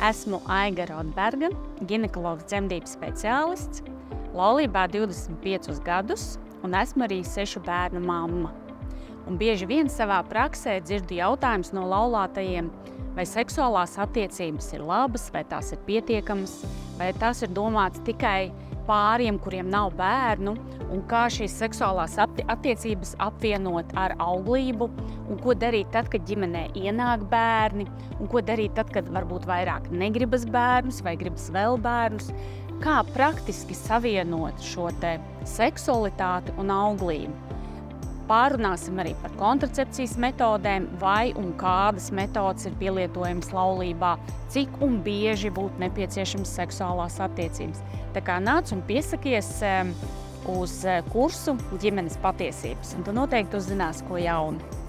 Esmu Aiga Rotberga, ginekologs dzemdību speciālists, laulībā 25 gadus un esmu arī 6 bērnu mamma. Un bieži vien savā praksē dzirdu jautājumus no laulātajiem, vai seksuālās attiecības ir labas, vai tās ir pietiekamas, vai tās ir domāts tikai pāriem, kuriem nav bērnu, un kā šīs seksuālās attiecības apvienot ar auglību, un ko darīt tad, kad ģimenē ienāk bērni, un ko darīt tad, kad varbūt vairāk negribas bērnus vai gribas vēl bērnus, kā praktiski savienot šo te seksualitāti un auglību. Pārunāsim arī par kontracepcijas metodēm, vai un kādas metodas ir pielietojamas laulībā, cik un bieži būtu nepieciešamas seksuālās attiecības. Tā kā nāc un piesakies uz kursu ģimenes patiesības, un tu noteikti uzzināsi ko jaunu.